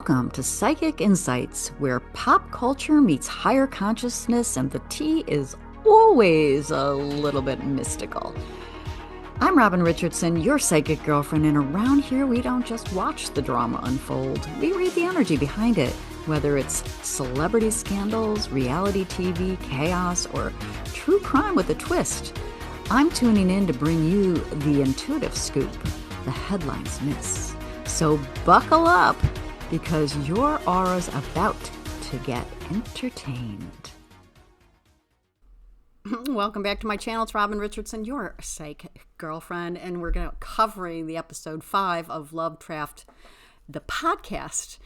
Welcome to Psychic Insights, where pop culture meets higher consciousness and the tea is always a little bit mystical. I'm Robin Richardson, your psychic girlfriend, and around here we don't just watch the drama unfold. We read the energy behind it, whether it's celebrity scandals, reality TV, chaos, or true crime with a twist. I'm tuning in to bring you the intuitive scoop the headlines miss. So buckle up, because your aura's about to get entertained. Welcome back to my channel. It's Robin Richardson, your psychic girlfriend, and we're covering the episode 5 of Lovecraft, the podcast.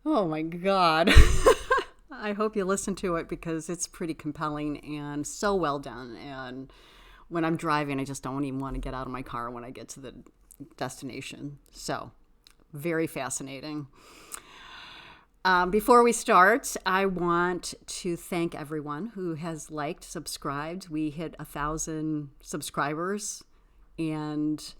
Oh my God. I hope you listen to it because it's pretty compelling and so well done. And when I'm driving, I just don't even want to get out of my car when I get to the destination. So, very fascinating. Before we start, I want to thank everyone who has liked, subscribed. We hit 1,000 subscribers, and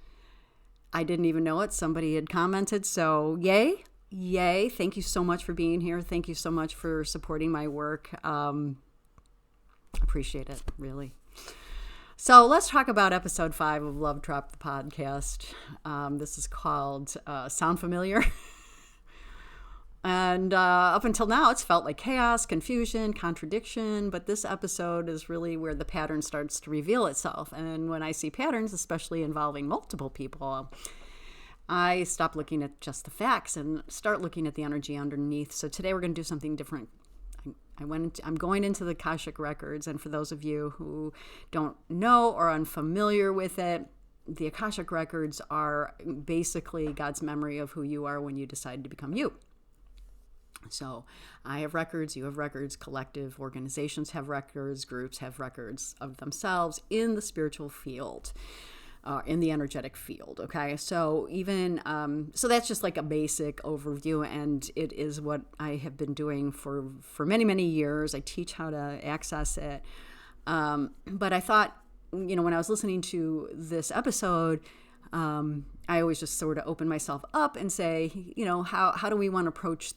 I didn't even know it. Somebody had commented, so yay. Yay. Thank you so much for being here. Thank you so much for supporting my work. Appreciate it, really. So let's talk about episode 5 of Lovecraft, the podcast. This is called Sound Familiar? And up until now, it's felt like chaos, confusion, contradiction, but this episode is really where the pattern starts to reveal itself. And when I see patterns, especially involving multiple people, I stop looking at just the facts and start looking at the energy underneath. So today we're going to do something different. I'm going into the Akashic Records, and for those of you who don't know or are unfamiliar with it, the Akashic Records are basically God's memory of who you are when you decide to become you. So I have records, you have records, collective organizations have records, groups have records of themselves in the spiritual field. In the energetic field, okay? So even, so that's just like a basic overview, and it is what I have been doing for many, many years. I teach how to access it. But I thought, when I was listening to this episode, I always just sort of open myself up and say, how do we want to approach,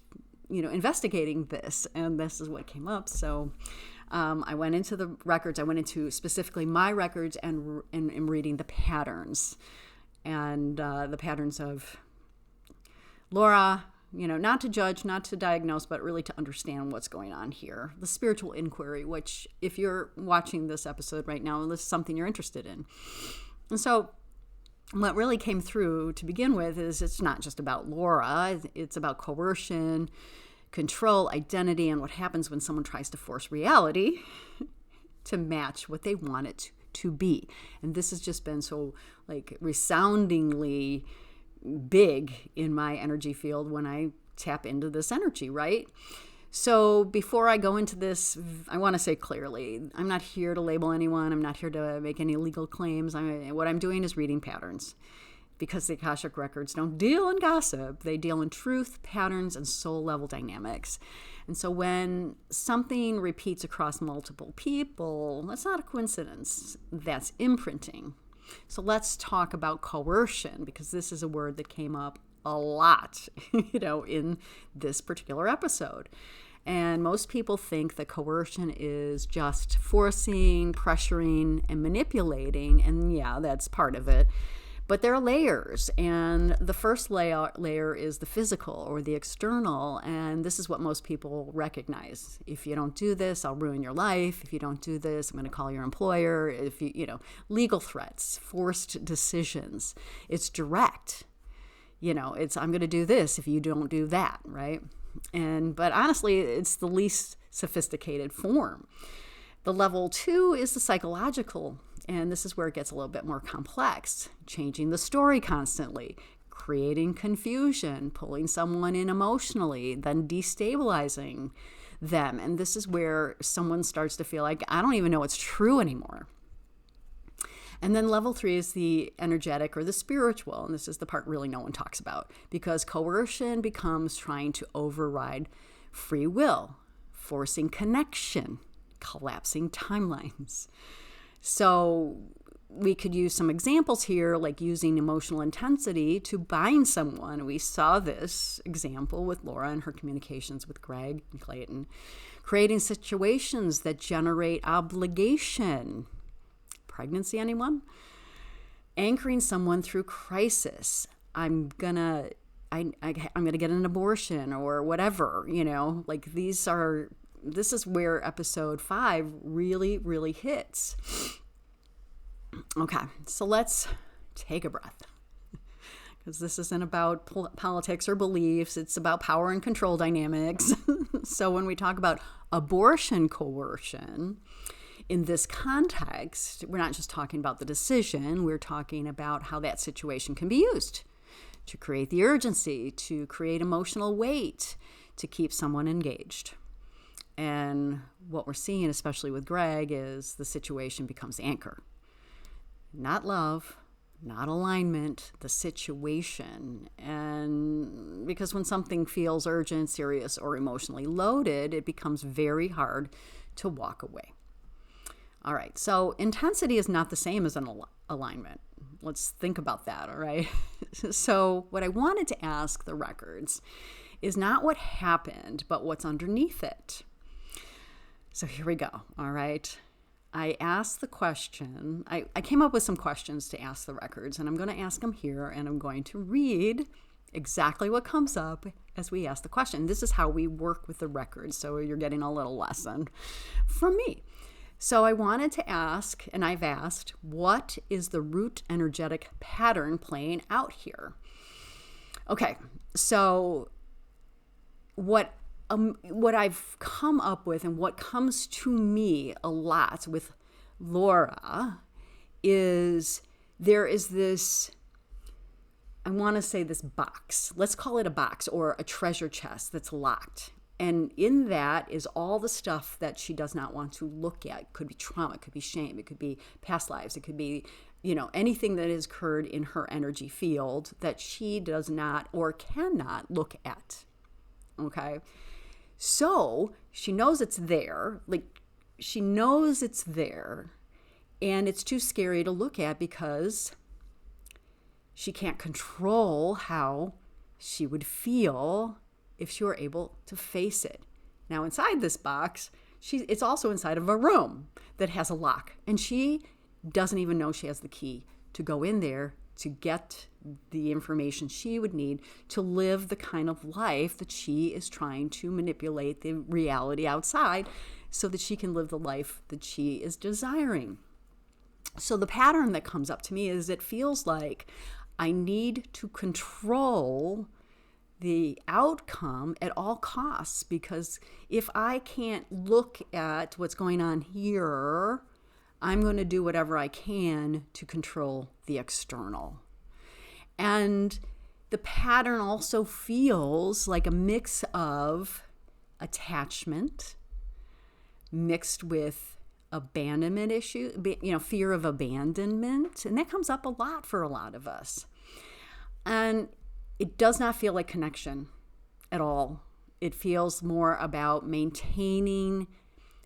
investigating this? And this is what came up. So I went into the records. I went into specifically my records and reading the patterns and the patterns of Laura, not to judge, not to diagnose, but really to understand what's going on here. The spiritual inquiry, which if you're watching this episode right now, this is something you're interested in. And so what really came through to begin with is it's not just about Laura. It's about coercion, control, identity, and what happens when someone tries to force reality to match what they want it to be. And this has just been so resoundingly big in my energy field when I tap into this energy, right? So before I go into this, I want to say clearly, I'm not here to label anyone. I'm not here to make any legal claims. What I'm doing is reading patterns. Because the Akashic Records don't deal in gossip. They deal in truth, patterns, and soul-level dynamics. And so when something repeats across multiple people, that's not a coincidence. That's imprinting. So let's talk about coercion, because this is a word that came up a lot, in this particular episode. And most people think that coercion is just forcing, pressuring, and manipulating. And yeah, that's part of it. But there are layers, and the first layer is the physical or the external, and this is what most people recognize. If you don't do this, I'll ruin your life. If you don't do this, I'm going to call your employer. If legal threats, forced decisions. It's direct. It's I'm going to do this if you don't do that, right? But honestly, it's the least sophisticated form. The level 2 is the psychological. And this is where it gets a little bit more complex, changing the story constantly, creating confusion, pulling someone in emotionally, then destabilizing them. And this is where someone starts to feel like, I don't even know what's true anymore. And then level 3 is the energetic or the spiritual. And this is the part really no one talks about, because coercion becomes trying to override free will, forcing connection, collapsing timelines. So we could use some examples here, like using emotional intensity to bind someone. We saw this example with Laura and her communications with Greg and Clayton. Creating situations that generate obligation. Pregnancy, anyone? Anchoring someone through crisis. I'm gonna get an abortion or whatever, like this is where episode 5 really, really hits. Okay, so let's take a breath, because this isn't about politics or beliefs. It's about power and control dynamics. So when we talk about abortion coercion, in this context, we're not just talking about the decision, we're talking about how that situation can be used to create the urgency, to create emotional weight, to keep someone engaged. And what we're seeing, especially with Greg, is the situation becomes the anchor. Not love, not alignment, the situation. And because when something feels urgent, serious, or emotionally loaded, it becomes very hard to walk away. All right, so intensity is not the same as an alignment. Let's think about that, all right? So what I wanted to ask the records is not what happened, but what's underneath it. So here we go, all right? I asked the question, I came up with some questions to ask the records, and I'm going to ask them here, and I'm going to read exactly what comes up as we ask the question. This is how we work with the records, so you're getting a little lesson from me. So I wanted to ask, and I've asked, what is the root energetic pattern playing out here? Okay, so what I've come up with and what comes to me a lot with Laura is there is this, I want to say this box. Let's call it a box or a treasure chest that's locked. And in that is all the stuff that she does not want to look at. It could be trauma, it could be shame, it could be past lives, it could be, anything that has occurred in her energy field that she does not or cannot look at. Okay? So she knows it's there, and it's too scary to look at because she can't control how she would feel if she were able to face it. Now inside this box, it's also inside of a room that has a lock, and she doesn't even know she has the key to go in there to get the information she would need to live the kind of life that she is trying to manipulate the reality outside so that she can live the life that she is desiring. So the pattern that comes up to me is it feels like I need to control the outcome at all costs, because if I can't look at what's going on here, I'm going to do whatever I can to control the external. And the pattern also feels like a mix of attachment mixed with abandonment issue, fear of abandonment. And that comes up a lot for a lot of us. And it does not feel like connection at all. It feels more about maintaining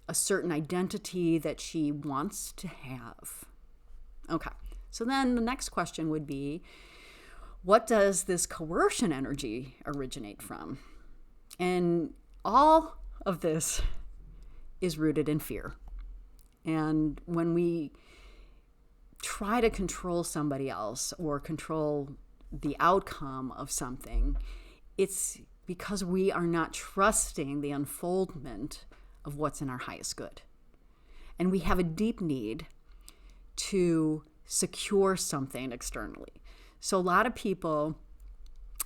a certain identity that she wants to have. Okay, so then the next question would be, what does this coercion energy originate from? And all of this is rooted in fear. And when we try to control somebody else or control the outcome of something, it's because we are not trusting the unfoldment of what's in our highest good. And we have a deep need to secure something externally. So a lot of people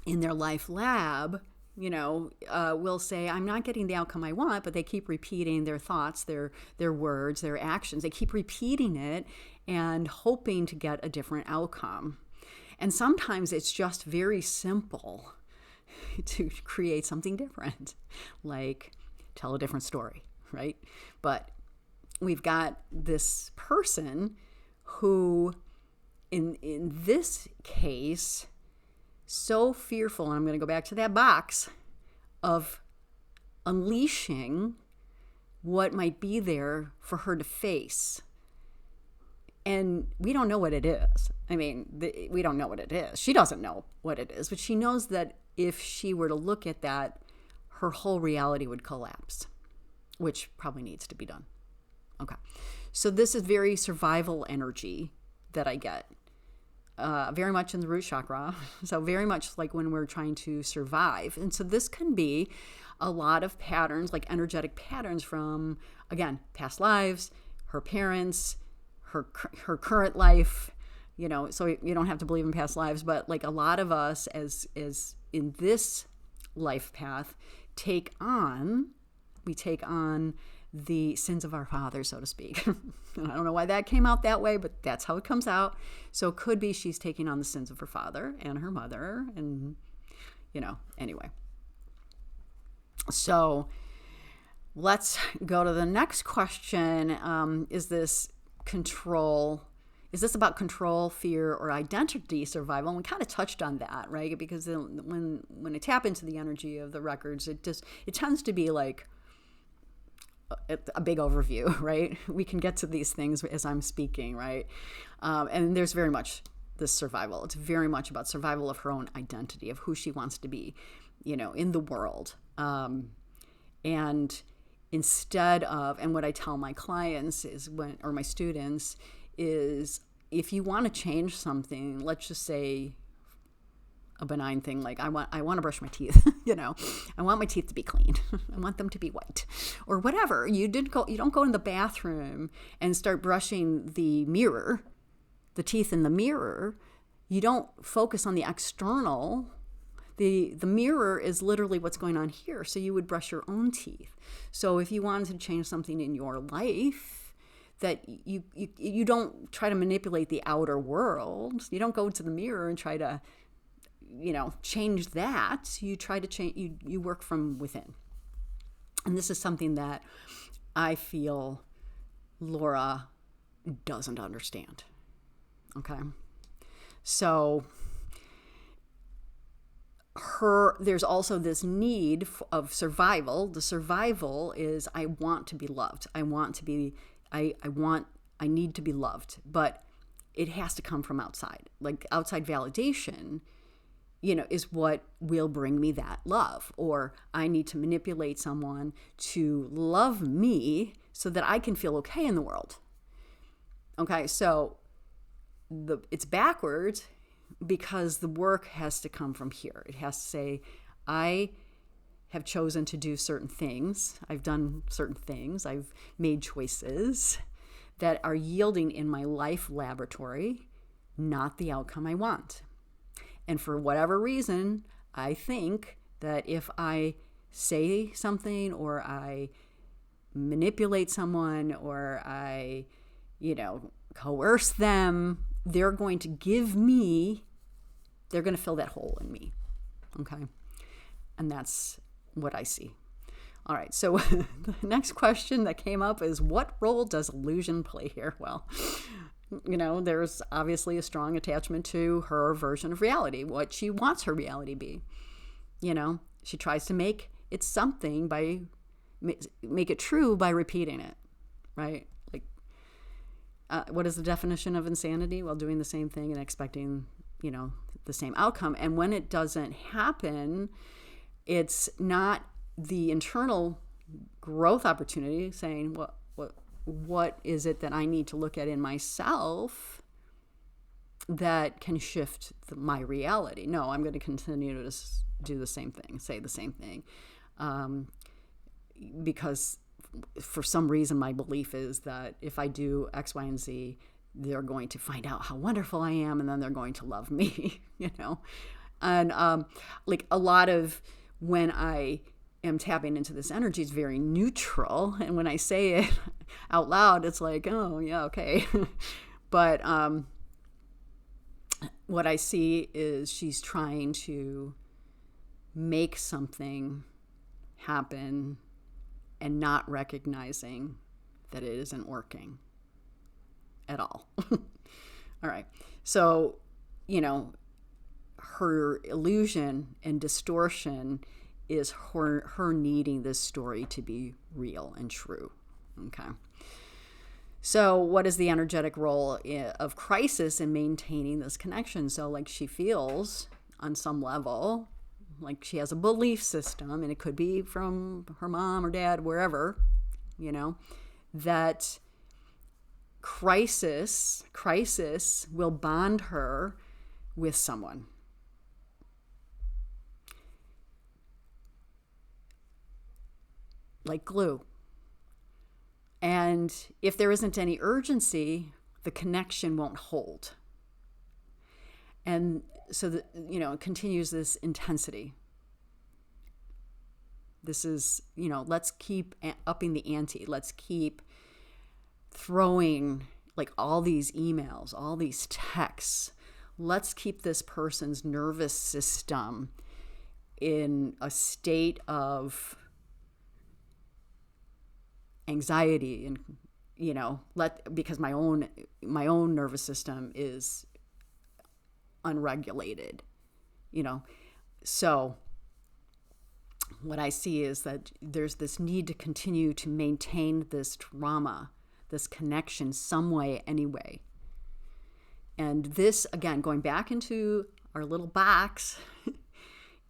in their life lab, will say, I'm not getting the outcome I want, but they keep repeating their thoughts, their words, their actions. They keep repeating it and hoping to get a different outcome. And sometimes it's just very simple to create something different, like tell a different story, right? But we've got this person who, in this case, so fearful, and I'm going to go back to that box, of unleashing what might be there for her to face. And we don't know what it is. I mean, we don't know what it is. She doesn't know what it is, but she knows that if she were to look at that, her whole reality would collapse, which probably needs to be done. Okay. So this is very survival energy that I get, very much in the root chakra. So very much like when we're trying to survive. And so this can be a lot of patterns, like energetic patterns from, again, past lives, her parents, her current life, so you don't have to believe in past lives, but like a lot of us as in this life path we take on the sins of our father, so to speak. And I don't know why that came out that way, but that's how it comes out. So it could be she's taking on the sins of her father and her mother, and anyway. So let's go to the next question. Is this about control, fear, or identity survival? And we kind of touched on that, right? Because when I tap into the energy of the records, it tends to be like a big overview, right? We can get to these things as I'm speaking, right? And there's very much this survival. It's very much about survival of her own identity, of who she wants to be, in the world. And instead of, and what I tell my clients or my students is, if you want to change something, let's just say a benign thing, like I want to brush my teeth, I want my teeth to be clean. I want them to be white or whatever. You don't go in the bathroom and start brushing the teeth in the mirror. You don't focus on the external. The mirror is literally what's going on here. So you would brush your own teeth. So if you wanted to change something in your life, that you don't try to manipulate the outer world. You don't go to the mirror and try to, change that. You try to change, you work from within. And this is something that I feel Laura doesn't understand. Okay. So there's also this need of survival. The survival is, I want to be loved. I need to be loved, but it has to come from outside. Like outside validation, is what will bring me that love. Or I need to manipulate someone to love me so that I can feel okay in the world. Okay, so it's backwards, because the work has to come from here. It has to say, I have chosen to do certain things. I've done certain things. I've made choices that are yielding in my life laboratory, not the outcome I want. And for whatever reason, I think that if I say something, or I manipulate someone, or I, coerce them, they're going to fill that hole in me. Okay. And that's what I see. All right. So the next question that came up is, what role does illusion play here? Well, there's obviously a strong attachment to her version of reality, what she wants her reality to be. She tries to make it something make it true by repeating it, right? Like, what is the definition of insanity? Well, doing the same thing and expecting, the same outcome. And when it doesn't happen, it's not the internal growth opportunity saying, what is it that I need to look at in myself that can shift my reality? No, I'm going to continue to do the same thing, say the same thing. Because for some reason, my belief is that if I do X, Y, and Z, they're going to find out how wonderful I am, and then they're going to love me, And like a lot of when I am tapping into this energy is very neutral. And when I say it out loud, it's like, oh, yeah, okay. But what I see is she's trying to make something happen and not recognizing that it isn't working at all. All right. So, her illusion and distortion is her needing this story to be real and true. Okay. So what is the energetic role of crisis in maintaining this connection? So like she feels on some level like she has a belief system, and it could be from her mom or dad, wherever, that crisis will bond her with someone. Like glue. And if there isn't any urgency, the connection won't hold. And so it continues this intensity. This is, let's keep upping the ante. Let's keep throwing like all these emails, all these texts. Let's keep this person's nervous system in a state of anxiety, and because my own nervous system is unregulated, so what I see is that there's this need to continue to maintain this trauma, this connection some way anyway. And this, again, going back into our little box,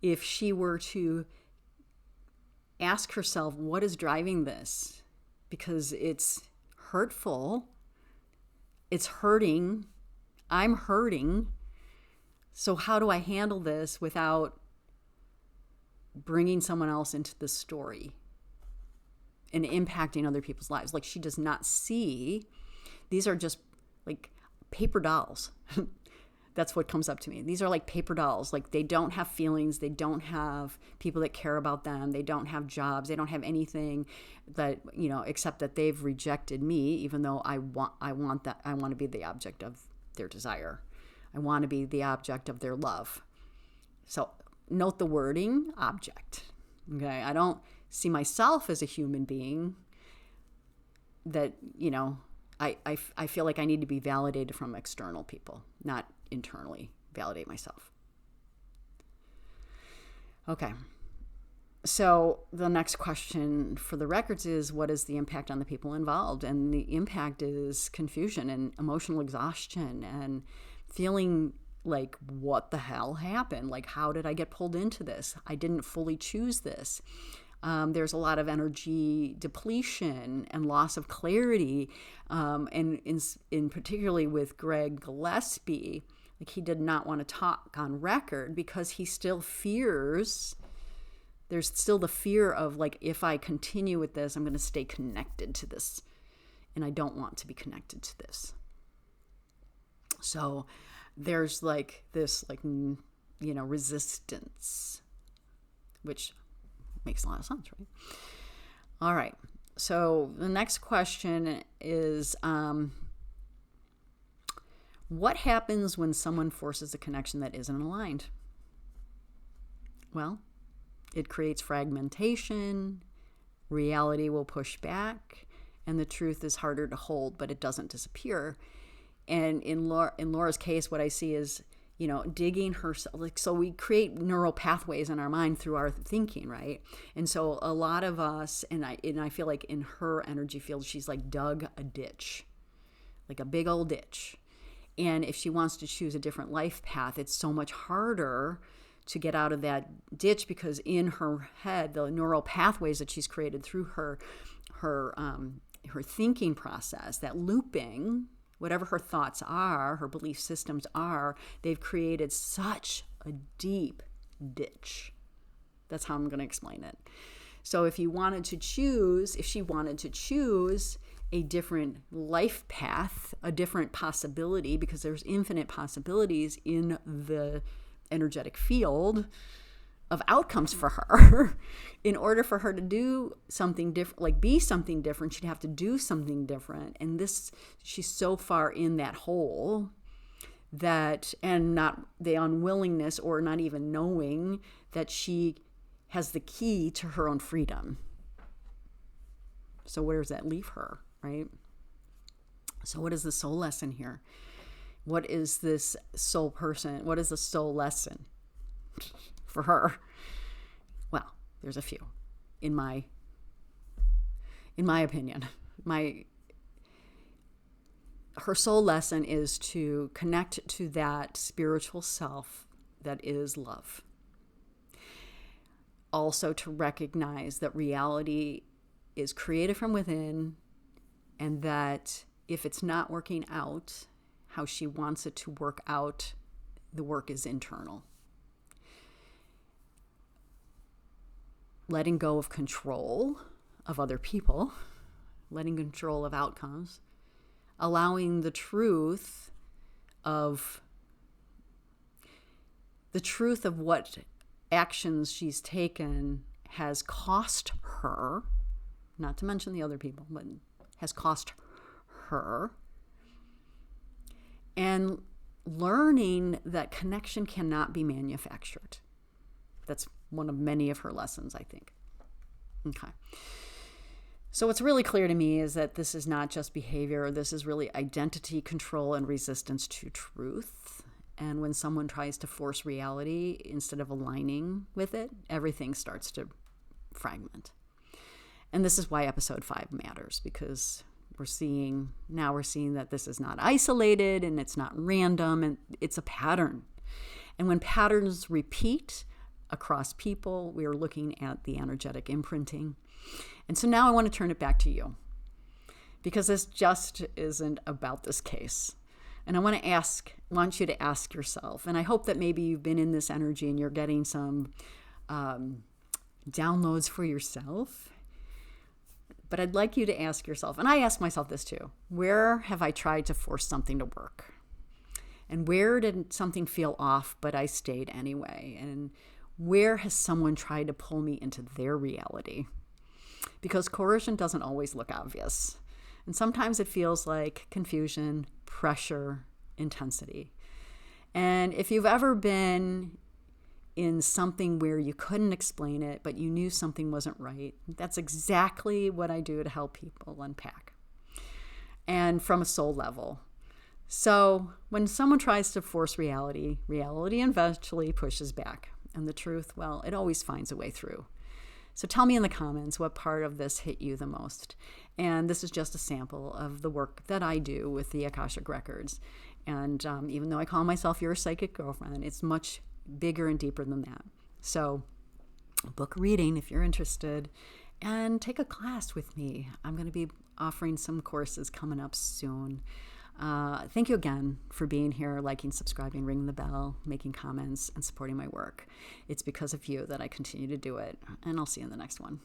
if she were to ask herself, what is driving this? Because it's hurtful, it's hurting, I'm hurting. So how do I handle this without bringing someone else into the story and impacting other people's lives? Like, she does not see, these are just like paper dolls. That's what comes up to me. These are like paper dolls. Like, they don't have feelings. They don't have people that care about them. They don't have jobs. They don't have anything that, except that they've rejected me, even though I want that. I want to be the object of their desire. I want to be the object of their love. So note the wording, object. Okay. I don't see myself as a human being that, I feel like I need to be validated from external people, not internally validate myself. Okay. So the next question for the records is, what is the impact on the people involved? And the impact is confusion and emotional exhaustion and feeling like, what the hell happened? Like, how did I get pulled into this? I didn't fully choose this. There's a lot of energy depletion and loss of clarity. And in particularly with Greg Gillespie, like, he did not want to talk on record because he still fears, there's still the fear of, like, if I continue with this, I'm going to stay connected to this. And I don't want to be connected to this. So there's like this, like, resistance, which makes a lot of sense, right? All right. So the next question is, what happens when someone forces a connection that isn't aligned? Well, it creates fragmentation, reality will push back, and the truth is harder to hold, but it doesn't disappear. And in Laura's case, what I see is, digging herself, like, so we create neural pathways in our mind through our thinking, right? And so a lot of us, and I feel like in her energy field, she's like dug a ditch, like a big old ditch. And if she wants to choose a different life path, it's so much harder to get out of that ditch, because in her head, the neural pathways that she's created through her thinking process, that looping, whatever her thoughts are, her belief systems are, they've created such a deep ditch. That's how I'm going to explain it. So if she wanted to choose a different life path, a different possibility, because there's infinite possibilities in the energetic field of outcomes for her, in order for her to do something different, like be something different, she'd have to do something different. And she's so far in that hole that, and not the unwillingness or not even knowing that she has the key to her own freedom. So where does that leave her, right? So what is the soul lesson here? What is this soul person? What is the soul lesson for her? Well, there's a few, in my opinion. her soul lesson is to connect to that spiritual self that is love. Also to recognize that reality is created from within, and that if it's not working out how she wants it to work out, the work is internal. Letting go of control of other people, letting control of outcomes, allowing the truth of what actions she's taken has cost her, not to mention the other people, but has cost her, and learning that connection cannot be manufactured. That's one of many of her lessons, I think. Okay. So what's really clear to me is that this is not just behavior. This is really identity, control, and resistance to truth. And when someone tries to force reality instead of aligning with it, everything starts to fragment. And this is why episode 5 matters, because we're seeing that this is not isolated and it's not random, and it's a pattern. And when patterns repeat across people, we are looking at the energetic imprinting. And so now I want to turn it back to you, because this just isn't about this case. And I want you to ask yourself, and I hope that maybe you've been in this energy and you're getting some downloads for yourself. But I'd like you to ask yourself, and I ask myself this too, where have I tried to force something to work? And where did something feel off, but I stayed anyway? And where has someone tried to pull me into their reality? Because coercion doesn't always look obvious. And sometimes it feels like confusion, pressure, intensity. And if you've ever been in something where you couldn't explain it, but you knew something wasn't right, that's exactly what I do to help people unpack. And from a soul level. So when someone tries to force reality eventually pushes back. And the truth, well, it always finds a way through. So tell me in the comments what part of this hit you the most. And this is just a sample of the work that I do with the Akashic Records. And even though I call myself your psychic girlfriend, it's much bigger and deeper than that. So book a reading if you're interested, and take a class with me. I'm going to be offering some courses coming up soon. Thank you again for being here, liking, subscribing, ringing the bell, making comments, and supporting my work. It's because of you that I continue to do it, and I'll see you in the next one.